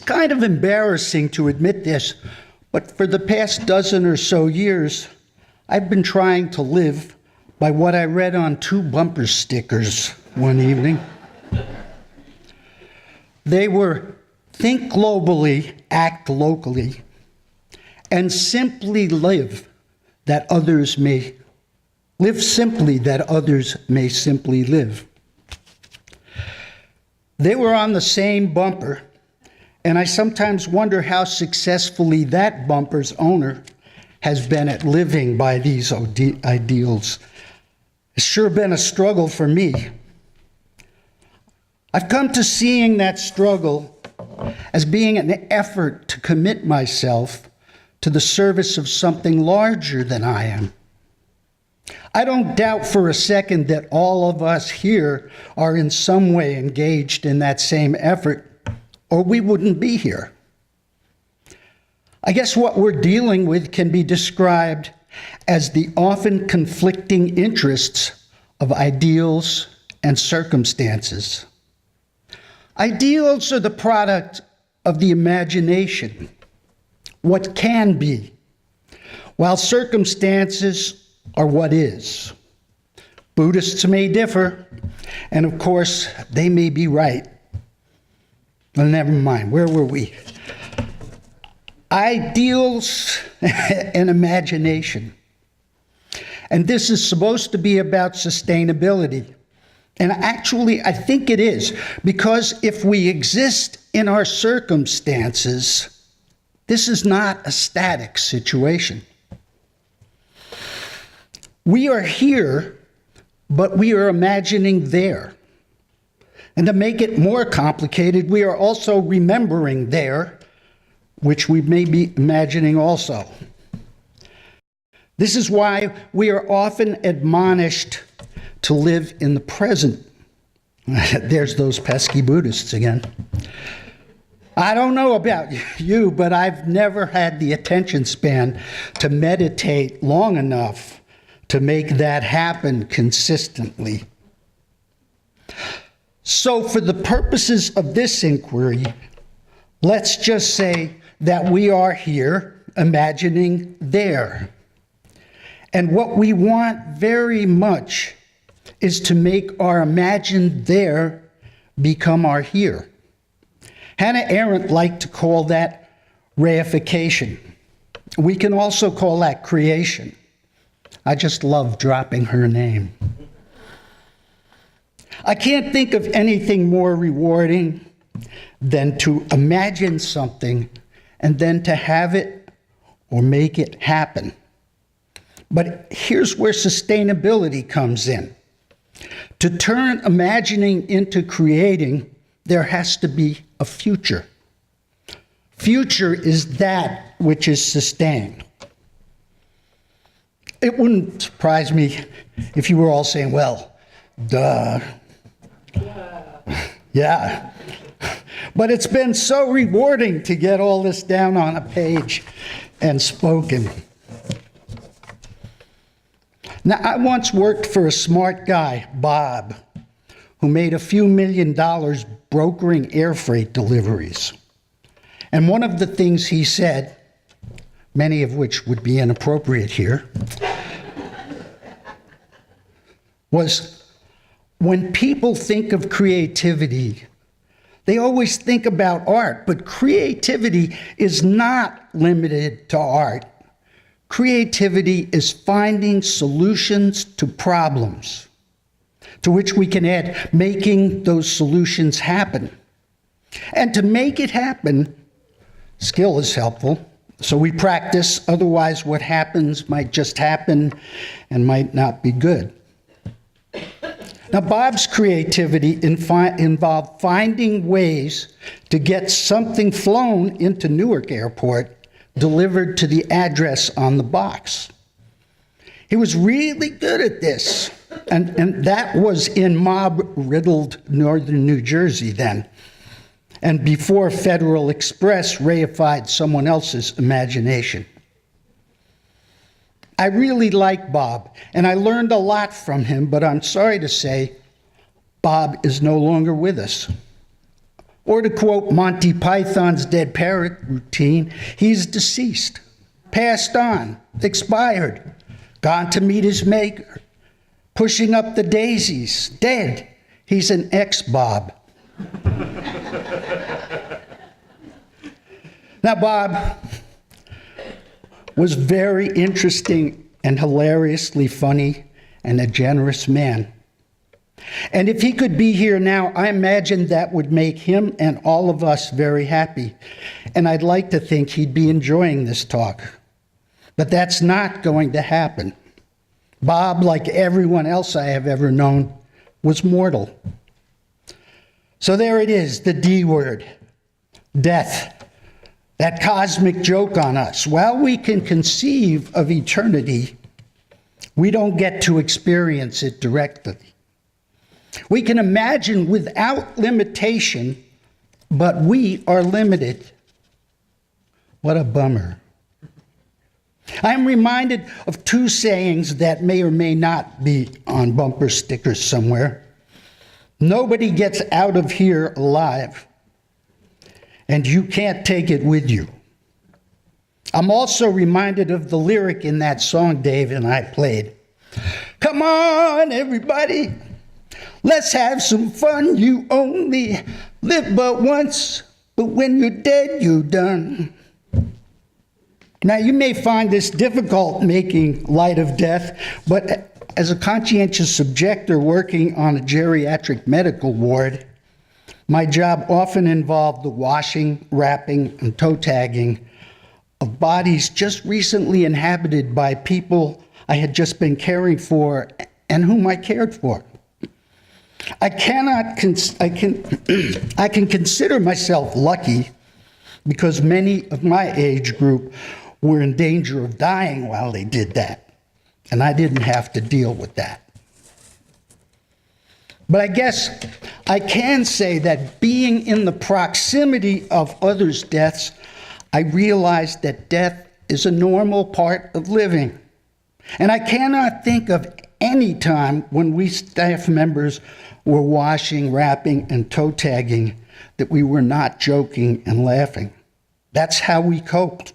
kind of embarrassing to admit this, but for the past dozen or so years, I've been trying to live by what I read on 2 bumper stickers one evening. They were, "Think globally, act locally, and simply live simply that others may simply live." They were on the same bumper, and I sometimes wonder how successfully that bumper's owner has been at living by these ideals. It's sure been a struggle for me. I've come to seeing that struggle as being an effort to commit myself to the service of something larger than I am. I don't doubt for a second that all of us here are in some way engaged in that same effort, or we wouldn't be here. I guess what we're dealing with can be described as the often conflicting interests of ideals and circumstances. Ideals are the product of the imagination, what can be, while circumstances are what is. Buddhists may differ, and of course, they may be right. Well, never mind, where were we? Ideals and imagination. And this is supposed to be about sustainability. And actually, I think it is, because if we exist in our circumstances, this is not a static situation. We are here, but we are imagining there. And to make it more complicated, we are also remembering there, which we may be imagining also. This is why we are often admonished to live in the present. There's those pesky Buddhists again. I don't know about you, but I've never had the attention span to meditate long enough to make that happen consistently. So for the purposes of this inquiry, let's just say that we are here imagining there. And what we want very much is to make our imagined there become our here. Hannah Arendt liked to call that reification. We can also call that creation. I just love dropping her name. I can't think of anything more rewarding than to imagine something and then to have it or make it happen. But here's where sustainability comes in. To turn imagining into creating, there has to be a future. Future is that which is sustained. It wouldn't surprise me if you were all saying, well, duh. Yeah. But it's been so rewarding to get all this down on a page and spoken. Now, I once worked for a smart guy, Bob, who made a few $1 million brokering air freight deliveries. And one of the things he said, many of which would be inappropriate here, was when people think of creativity, they always think about art, but creativity is not limited to art. Creativity is finding solutions to problems, to which we can add making those solutions happen. And to make it happen, skill is helpful. So we practice, otherwise what happens might just happen and might not be good. Now, Bob's creativity involved finding ways to get something flown into Newark Airport delivered to the address on the box. He was really good at this, and that was in mob-riddled northern New Jersey then, and before Federal Express reified someone else's imagination. I really like Bob, and I learned a lot from him, but I'm sorry to say, Bob is no longer with us. Or to quote Monty Python's Dead Parrot routine, he's deceased, passed on, expired, gone to meet his maker, pushing up the daisies, dead. He's an ex-Bob. Now, Bob was very interesting and hilariously funny and a generous man. And if he could be here now, I imagine that would make him and all of us very happy. And I'd like to think he'd be enjoying this talk. But that's not going to happen. Bob, like everyone else I have ever known, was mortal. So there it is, the D word, death, that cosmic joke on us. While we can conceive of eternity, we don't get to experience it directly. We can imagine without limitation, but we are limited. What a bummer. I'm reminded of two sayings that may or may not be on bumper stickers somewhere. Nobody gets out of here alive, and you can't take it with you. I'm also reminded of the lyric in that song Dave and I played. Come on, everybody, let's have some fun. You only live but once, but when you're dead, you're done. Now, you may find this difficult, making light of death, but as a conscientious objector working on a geriatric medical ward, my job often involved the washing, wrapping, and toe tagging of bodies just recently inhabited by people I had just been caring for and whom I cared for. I can consider myself lucky because many of my age group were in danger of dying while they did that, and I didn't have to deal with that. But I guess I can say that being in the proximity of others' deaths, I realized that death is a normal part of living. And I cannot think of any time when we staff members were washing, wrapping, and toe tagging that we were not joking and laughing. That's how we coped.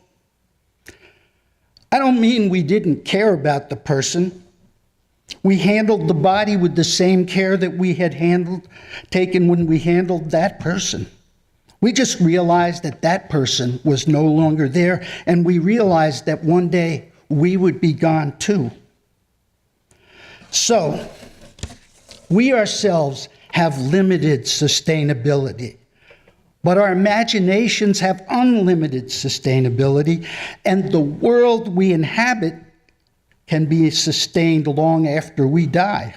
I don't mean we didn't care about the person. We handled the body with the same care that we had taken when we handled that person. We just realized that that person was no longer there, and we realized that one day we would be gone too. So, we ourselves have limited sustainability, but our imaginations have unlimited sustainability, and the world we inhabit can be sustained long after we die.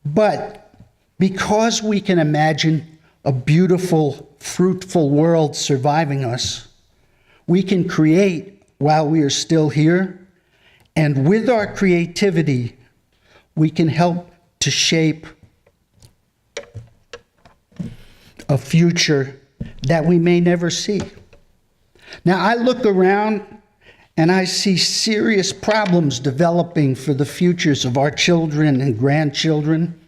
But because we can imagine a beautiful, fruitful world surviving us, we can create while we are still here, and with our creativity, we can help to shape a future that we may never see. Now, I look around and I see serious problems developing for the futures of our children and grandchildren,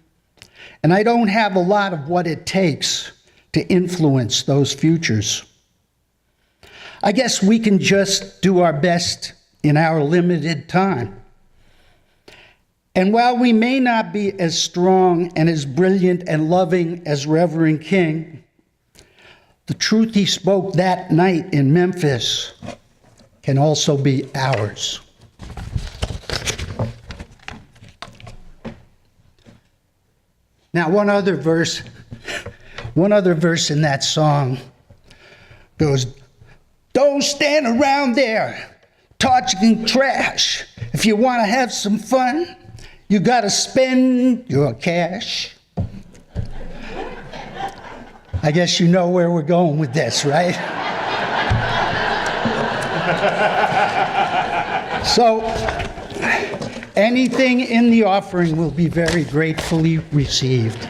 and I don't have a lot of what it takes to influence those futures. I guess we can just do our best in our limited time. And while we may not be as strong and as brilliant and loving as Reverend King, the truth he spoke that night in Memphis can also be ours. Now, one other verse in that song goes, "Don't stand around there talking trash. If you want to have some fun, you got to spend your cash." I guess you know where we're going with this, right? So, anything in the offering will be very gratefully received.